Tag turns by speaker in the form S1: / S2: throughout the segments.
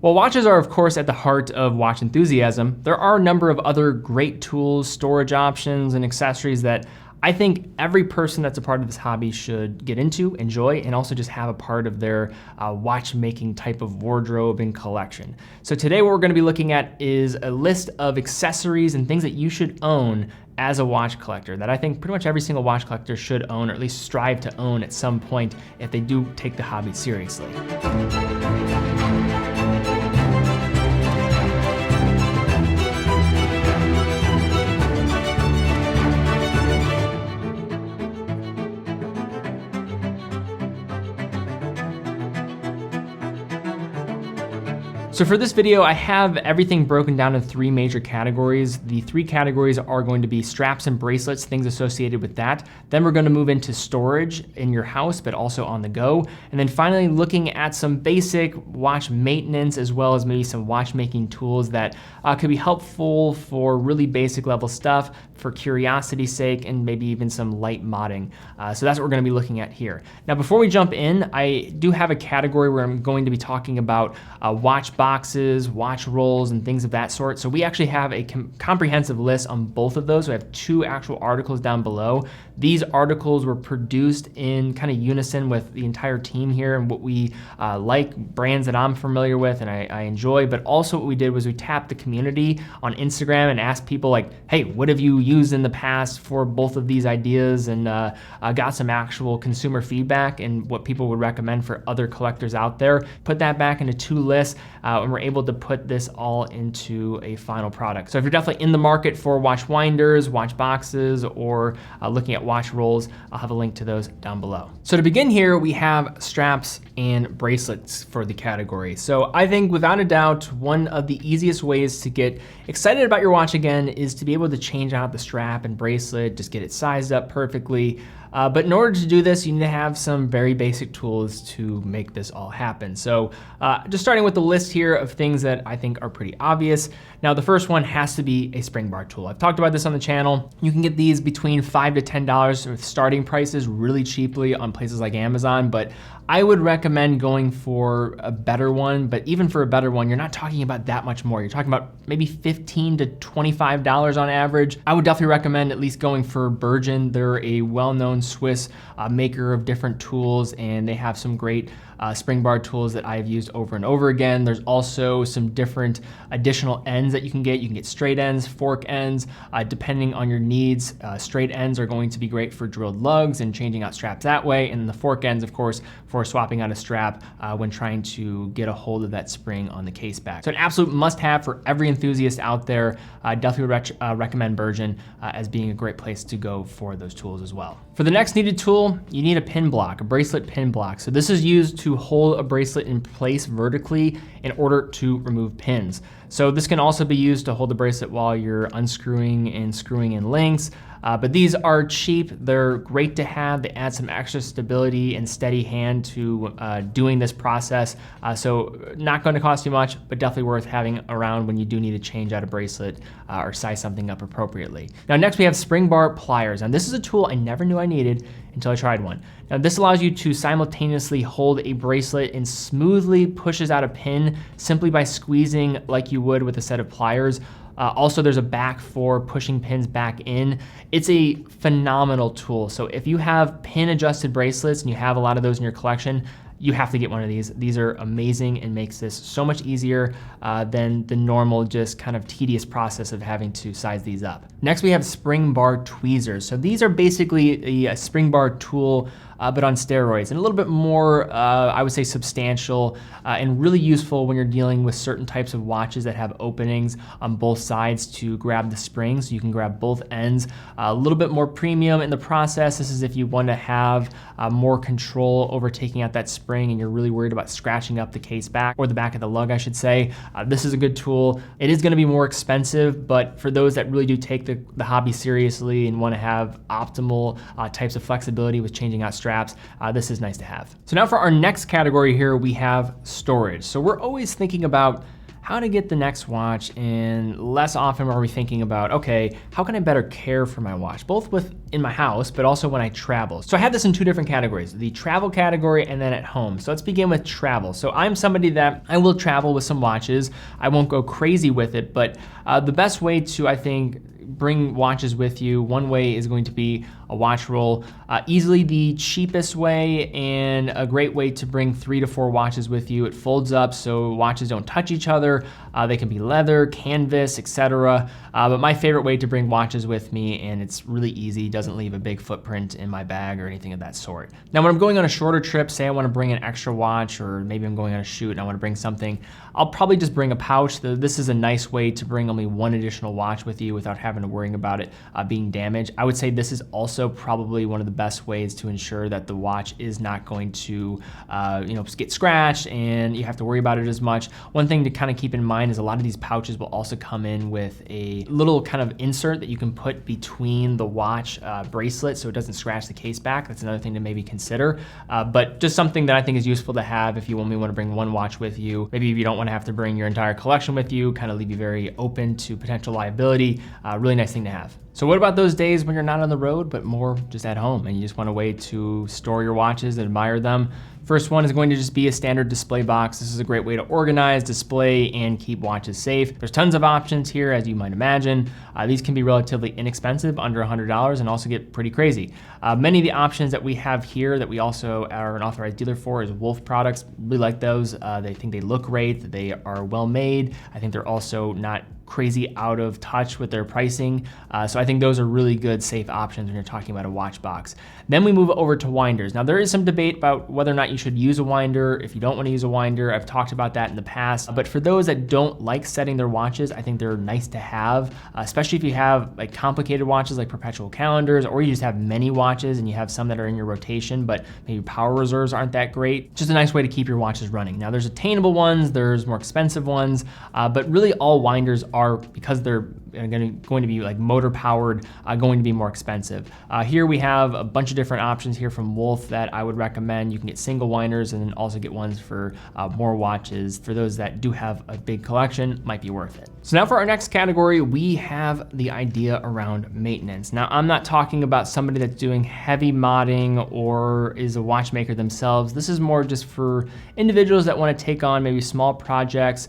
S1: While watches are of course at the heart of watch enthusiasm, there are a number of other great tools, storage options, and accessories that I think every person that's a part of this hobby should get into, enjoy, and also just have a part of their watchmaking type of wardrobe and collection. So today what we're gonna be looking at is a list of accessories and things that you should own as a watch collector that I think pretty much every single watch collector should own, or at least strive to own at some point if they do take the hobby seriously. So for this video, I have everything broken down in three major categories. The three categories are going to be straps and bracelets, things associated with that. Then we're going to move into storage in your house, but also on the go. And then finally looking at some basic watch maintenance, as well as maybe some watchmaking tools that could be helpful for really basic level stuff, for curiosity's sake, and maybe even some light modding. So that's what we're going to be looking at here. Now, before we jump in, I do have a category where I'm going to be talking about watch boxes, watch rolls, and things of that sort. So we actually have a comprehensive list on both of those. We have two actual articles down below. These articles were produced in kind of unison with the entire team here and what we like, brands that I'm familiar with and I enjoy. But also what we did was we tapped the community on Instagram and asked people like, hey, what have you used in the past for both of these ideas, and got some actual consumer feedback and what people would recommend for other collectors out there. Put that back into two lists and we're able to put this all into a final product. So if you're definitely in the market for watch winders, watch boxes, or looking at watch rolls, I'll have a link to those down below. So to begin here, we have straps and bracelets for the category. So I think without a doubt, one of the easiest ways to get excited about your watch again is to be able to change out the strap and bracelet, just get it sized up perfectly. But in order to do this, you need to have some very basic tools to make this all happen. So just starting with the list here of things that I think are pretty obvious. Now, the first one has to be a spring bar tool. I've talked about this on the channel. You can get these between $5 to $10 with starting prices really cheaply on places like Amazon, but I would recommend going for a better one. But even for a better one, you're not talking about that much more. You're talking about maybe $15 to $25 on average. I would definitely recommend at least going for Bergen. They're a well-known Swiss maker of different tools, and they have some great spring bar tools that I've used over and over again. There's also some different additional ends that you can get. You can get straight ends, fork ends, depending on your needs. Straight ends are going to be great for drilled lugs and changing out straps that way. And the fork ends, of course, for swapping out a strap when trying to get a hold of that spring on the case back. So an absolute must-have for every enthusiast out there. I definitely recommend Bergen as being a great place to go for those tools as well. For the next needed tool, you need a pin block, a bracelet pin block. So this is used to hold a bracelet in place vertically in order to remove pins. So this can also be used to hold the bracelet while you're unscrewing and screwing in links. But these are cheap. They're great to have. They add some extra stability and steady hand to doing this process. So not going to cost you much, but definitely worth having around when you do need to change out a bracelet or size something up appropriately. Now next we have spring bar pliers. And this is a tool I never knew I needed until I tried one. Now this allows you to simultaneously hold a bracelet and smoothly pushes out a pin simply by squeezing like you would with a set of pliers. Also, there's a back for pushing pins back in. It's a phenomenal tool. So if you have pin adjusted bracelets and you have a lot of those in your collection, you have to get one of these. These are amazing and makes this so much easier than the normal just kind of tedious process of having to size these up. Next, we have spring bar tweezers. So these are basically a spring bar tool but on steroids, and a little bit more, I would say, substantial and really useful when you're dealing with certain types of watches that have openings on both sides to grab the springs. So you can grab both ends. A little bit more premium in the process. This is if you want to have more control over taking out that spring and you're really worried about scratching up the case back, or the back of the lug, I should say. This is a good tool. It is going to be more expensive, but for those that really do take the hobby seriously and want to have optimal types of flexibility with changing out straps, this is nice to have. So now for our next category here, we have storage. So we're always thinking about how to get the next watch, and less often are we thinking about, okay, how can I better care for my watch, both with in my house, but also when I travel. So I have this in two different categories, the travel category and then at home. So let's begin with travel. So I'm somebody that I will travel with some watches. I won't go crazy with it, but the best way to, I think, bring watches with you, one way is going to be a watch roll. Easily the cheapest way and a great way to bring 3 to 4 watches with you. It folds up so watches don't touch each other. They can be leather, canvas, etc. But my favorite way to bring watches with me, and it's really easy, doesn't leave a big footprint in my bag or anything of that sort. Now when I'm going on a shorter trip, say I want to bring an extra watch, or maybe I'm going on a shoot and I want to bring something, I'll probably just bring a pouch. This is a nice way to bring only one additional watch with you without having to worry about it being damaged. I would say this is also probably one of the best ways to ensure that the watch is not going to get scratched and you have to worry about it as much. One thing to kind of keep in mind is a lot of these pouches will also come in with a little kind of insert that you can put between the watch bracelet so it doesn't scratch the case back. That's another thing to maybe consider, but just something that I think is useful to have if you only want to bring one watch with you. Maybe if you don't want to have to bring your entire collection with you, kind of leave you very open to potential liability. Really nice thing to have. So what about those days when you're not on the road, but more just at home and you just want a way to store your watches and admire them? First one is going to just be a standard display box. This is a great way to organize, display, and keep watches safe. There's tons of options here, as you might imagine. These can be relatively inexpensive, under $100, and also get pretty crazy. Many of the options that we have here that we also are an authorized dealer for is Wolf products. Really like those. They think they look great. They are well made. I think they're also not crazy out of touch with their pricing. So I think those are really good, safe options when you're talking about a watch box. Then we move over to winders. Now there is some debate about whether or not you should use a winder. If you don't want to use a winder, I've talked about that in the past. But for those that don't like setting their watches, I think they're nice to have, especially if you have like complicated watches like perpetual calendars, or you just have many watches and you have some that are in your rotation, but maybe power reserves aren't that great. Just a nice way to keep your watches running. Now there's attainable ones, there's more expensive ones, but really all winders are, because they're going to be like motor powered, going to be more expensive. Here we have a bunch of different options here from Wolf that I would recommend. You can get single winders and then also get ones for more watches. For those that do have a big collection, might be worth it. So now for our next category, we have the idea around maintenance. Now I'm not talking about somebody that's doing heavy modding or is a watchmaker themselves. This is more just for individuals that want to take on maybe small projects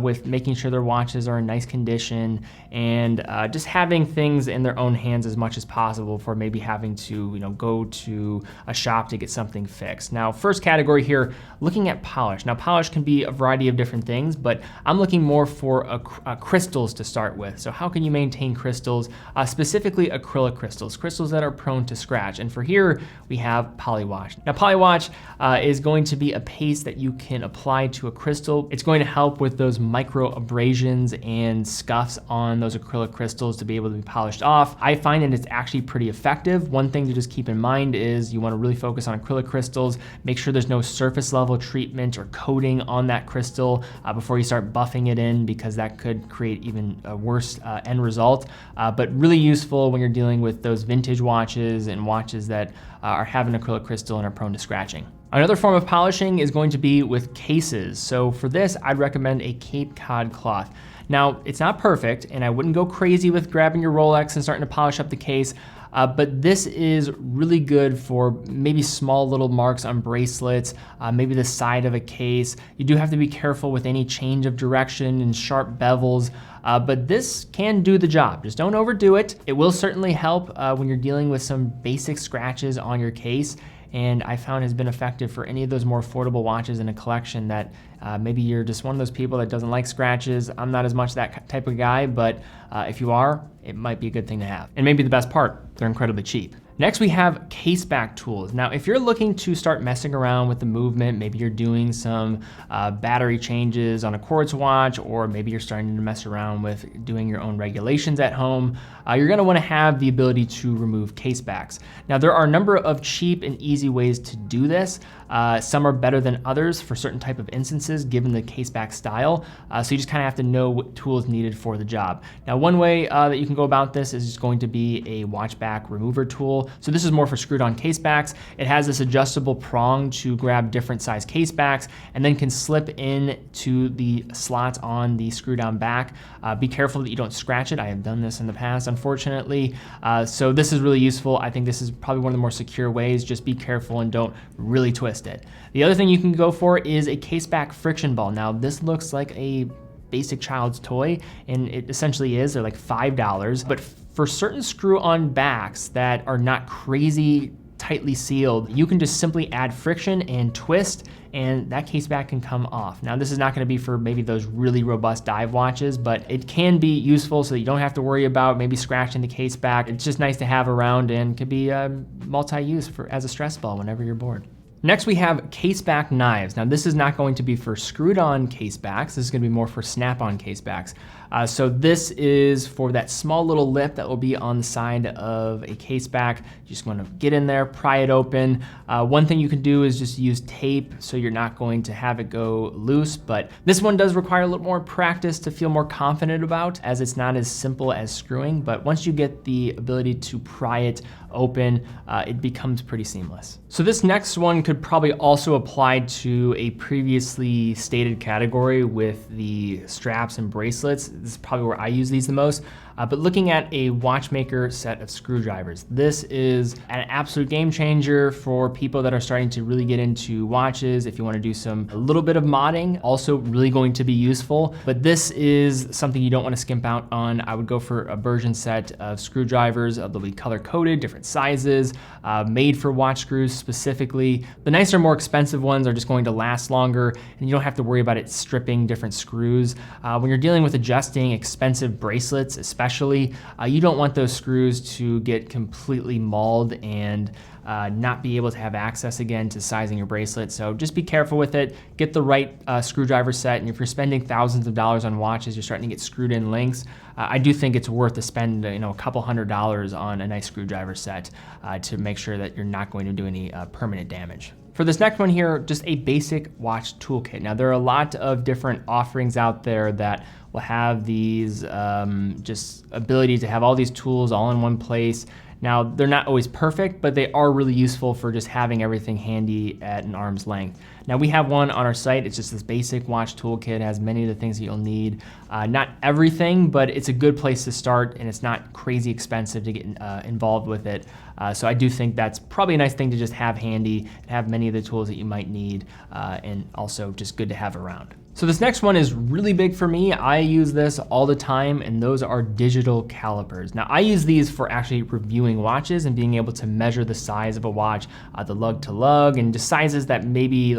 S1: with making sure their watches are in nice condition and just having things in their own hands as much as possible for maybe having to go to a shop to get something fixed. Now first category here, looking at polish. Now polish can be a variety of different things, but I'm looking more for crystals to start with. So how can you maintain crystals, specifically acrylic crystals, crystals that are prone to scratch? And for here we have polywash. Now polywash is going to be a paste that you can apply to a crystal. It's going to help with those micro abrasions and scuffs on those acrylic crystals to be able to be polished off. I find that it's actually pretty effective. One thing to just keep in mind is you want to really focus on acrylic crystals. Make sure there's no surface level treatment or coating on that crystal before you start buffing it in, because that could create even a worse end result. But really useful when you're dealing with those vintage watches and watches that are having acrylic crystal and are prone to scratching. Another form of polishing is going to be with cases. So for this, I'd recommend a Cape Cod cloth. Now, it's not perfect, and I wouldn't go crazy with grabbing your Rolex and starting to polish up the case, but this is really good for maybe small little marks on bracelets, maybe the side of a case. You do have to be careful with any change of direction and sharp bevels, but this can do the job. Just don't overdo it. It will certainly help when you're dealing with some basic scratches on your case, and I found has been effective for any of those more affordable watches in a collection that maybe you're just one of those people that doesn't like scratches. I'm not as much that type of guy, but if you are, it might be a good thing to have. And maybe the best part, they're incredibly cheap. Next, we have case back tools. Now, if you're looking to start messing around with the movement, maybe you're doing some battery changes on a quartz watch, or maybe you're starting to mess around with doing your own regulations at home, you're gonna wanna have the ability to remove case backs. Now, there are a number of cheap and easy ways to do this. Some are better than others for certain type of instances, given the case back style. So you just kind of have to know what tool is needed for the job. Now, one way that you can go about this is just going to be a watch back remover tool. useful. So this is more for screwed on case backs. It has this adjustable prong to grab different size case backs and then can slip in to the slots on the screw down back. Be careful that you don't scratch it. I have done this in the past, unfortunately. So this is really useful. I think this is probably one of the more secure ways. Just be careful and don't really twist it. The other thing you can go for is a case back friction ball. Now this looks like a basic child's toy, and it essentially is. They're like $5, but for certain screw-on backs that are not crazy tightly sealed, you can just simply add friction and twist, and that case back can come off. Now this is not going to be for maybe those really robust dive watches, but it can be useful so that you don't have to worry about maybe scratching the case back. It's just nice to have around and could be multi-use as a stress ball whenever you're bored. Next, we have case back knives. Now this is not going to be for screwed on case backs. This is going to be more for snap-on case backs. So this is for that small little lip that will be on the side of a case back. You just want to get in there, pry it open. One thing you can do is just use tape so you're not going to have it go loose, but this one does require a little more practice to feel more confident about, as it's not as simple as screwing, but once you get the ability to pry it open, it becomes pretty seamless. So this next one could probably also apply to a previously stated category with the straps and bracelets. This is probably where I use these the most. But looking at a watchmaker set of screwdrivers, this is an absolute game changer for people that are starting to really get into watches. If you want to do a little bit of modding, also really going to be useful. But this is something you don't want to skimp out on. I would go for a version set of screwdrivers. They'll be color coded, different sizes, made for watch screws specifically. The nicer, more expensive ones are just going to last longer, and you don't have to worry about it stripping different screws. When you're dealing with adjusting expensive bracelets, especially, you don't want those screws to get completely mauled and not be able to have access again to sizing your bracelet. So just be careful with it. Get the right screwdriver set, and if you're spending thousands of dollars on watches, you're starting to get screwed in links. I do think it's worth to spend a couple $100s on a nice screwdriver set to make sure that you're not going to do any permanent damage. For this next one here, just a basic watch toolkit. Now there are a lot of different offerings out there that will have these just ability to have all these tools all in one place. Now they're not always perfect, but they are really useful for just having everything handy at an arm's length. Now we have one on our site. It's just this basic watch toolkit. It has many of the things that you'll need. Not everything, but it's a good place to start, and it's not crazy expensive to get involved with it. So I do think that's probably a nice thing to just have handy and have many of the tools that you might need, and also just good to have around. So this next one is really big for me. I use this all the time, and those are digital calipers. Now I use these for actually reviewing watches and being able to measure the size of a watch, the lug to lug, and just sizes that maybe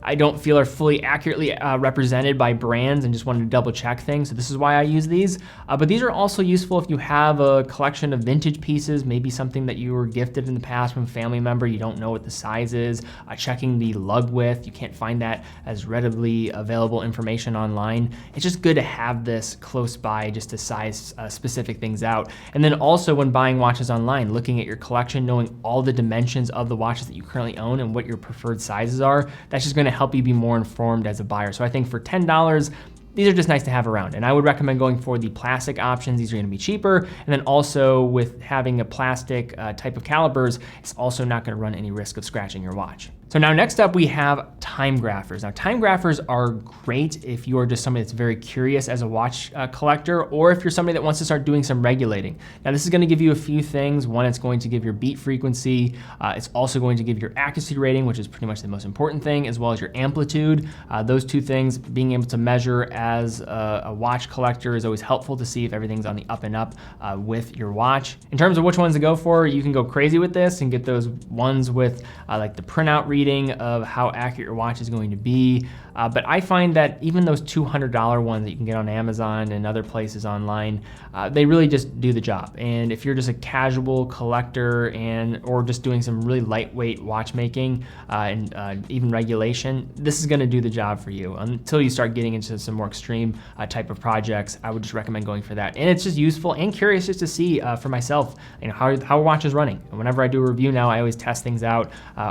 S1: I don't feel are fully accurately represented by brands, and just wanted to double check things. So this is why I use these. But these are also useful if you have a collection of vintage pieces, maybe something that you were gifted in the past from a family member, you don't know what the size is, checking the lug width, you can't find that as readily available information online. It's just good to have this close by just to size specific things out. And then also when buying watches online, looking at your collection, knowing all the dimensions of the watches that you currently own and what your preferred sizes are, that's just going to help you be more informed as a buyer. So I think for $10, these are just nice to have around. And I would recommend going for the plastic options. These are gonna be cheaper. And then also with having a plastic type of calipers, it's also not gonna run any risk of scratching your watch. So now next up we have time graphers. Now time graphers are great if you are just somebody that's very curious as a watch collector, or if you're somebody that wants to start doing some regulating. Now this is gonna give you a few things. One, it's going to give your beat frequency. It's also going to give your accuracy rating, which is pretty much the most important thing, as well as your amplitude. Those two things, being able to measure as a watch collector is always helpful to see if everything's on the up and up with your watch. In terms of which ones to go for, you can go crazy with this and get those ones with like the printout reading of how accurate your watch is going to be. But I find that even those $200 ones that you can get on Amazon and other places online, they really just do the job. And if you're just a casual collector or just doing some really lightweight watchmaking and even regulation, this is gonna do the job for you. Until you start getting into some more extreme type of projects, I would just recommend going for that. And it's just useful and curious just to see for myself, how a watch is running. And whenever I do a review now, I always test things out,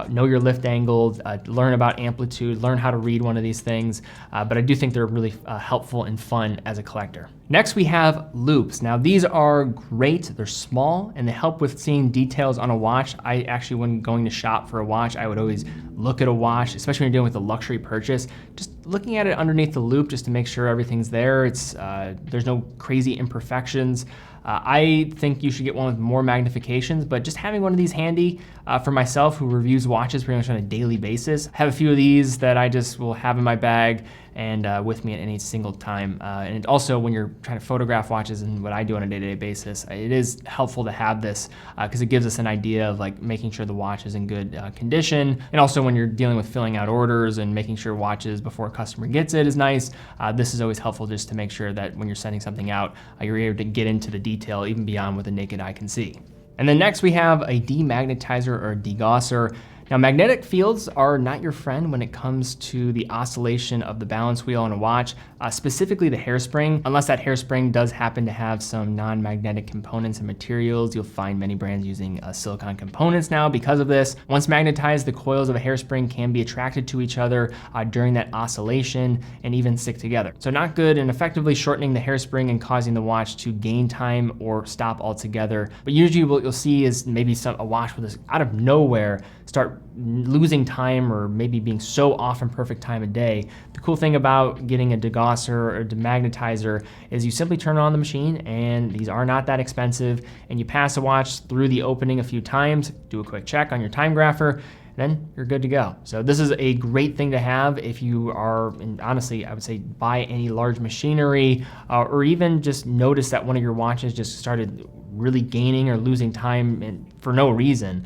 S1: know your lift angle, learn about amplitude, learn how to read one of these things. But I do think they're really helpful and fun as a collector. Next, we have loops. Now, these are great. They're small and they help with seeing details on a watch. I actually, when going to shop for a watch, I would always look at a watch, especially when you're dealing with a luxury purchase, just looking at it underneath the loop just to make sure everything's there. There's no crazy imperfections. I think you should get one with more magnifications, but just having one of these handy for myself, who reviews watches pretty much on a daily basis. I have a few of these that I just will have in my bag and with me at any single time. And also, when you're trying to photograph watches and what I do on a day-to-day basis, it is helpful to have this because it gives us an idea of like making sure the watch is in good condition. And also when you're dealing with filling out orders and making sure watches before a customer gets it is nice. This is always helpful just to make sure that when you're sending something out, you're able to get into the detail even beyond what the naked eye can see. And then next we have a demagnetizer or a degausser. Now, magnetic fields are not your friend when it comes to the oscillation of the balance wheel on a watch, specifically the hairspring. Unless that hairspring does happen to have some non-magnetic components and materials, you'll find many brands using silicone components now because of this. Once magnetized, the coils of a hairspring can be attracted to each other during that oscillation and even stick together. So not good, and effectively shortening the hairspring and causing the watch to gain time or stop altogether. But usually what you'll see is maybe a watch with this out of nowhere start losing time or maybe being so off in perfect time of day. The cool thing about getting a degausser or demagnetizer is you simply turn on the machine, and these are not that expensive, and you pass a watch through the opening a few times, do a quick check on your time grapher, then you're good to go. So this is a great thing to have if you are, and honestly, I would say buy any large machinery or even just notice that one of your watches just started really gaining or losing time for no reason.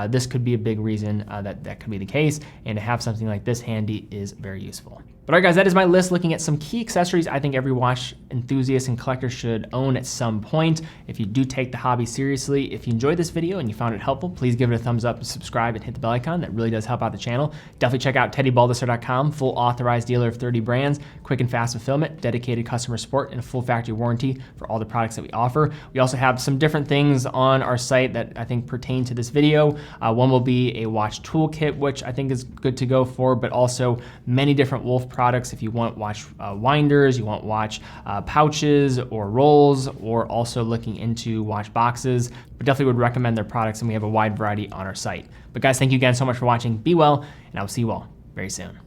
S1: This could be a big reason that could be the case, and to have something like this handy is very useful. But all right, guys, that is my list looking at some key accessories I think every watch enthusiast and collector should own at some point if you do take the hobby seriously. If you enjoyed this video and you found it helpful, please give it a thumbs up and subscribe and hit the bell icon. That really does help out the channel. Definitely check out TeddyBaldassarre.com, full authorized dealer of 30 brands, quick and fast fulfillment, dedicated customer support, and a full factory warranty for all the products that we offer. We also have some different things on our site that I think pertain to this video. One will be a watch toolkit, which I think is good to go for, but also many different Wolf products if you want watch winders, you want watch pouches or rolls, or also looking into watch boxes. But definitely would recommend their products, and we have a wide variety on our site. But guys, thank you again so much for watching. Be well, and I will see you all very soon.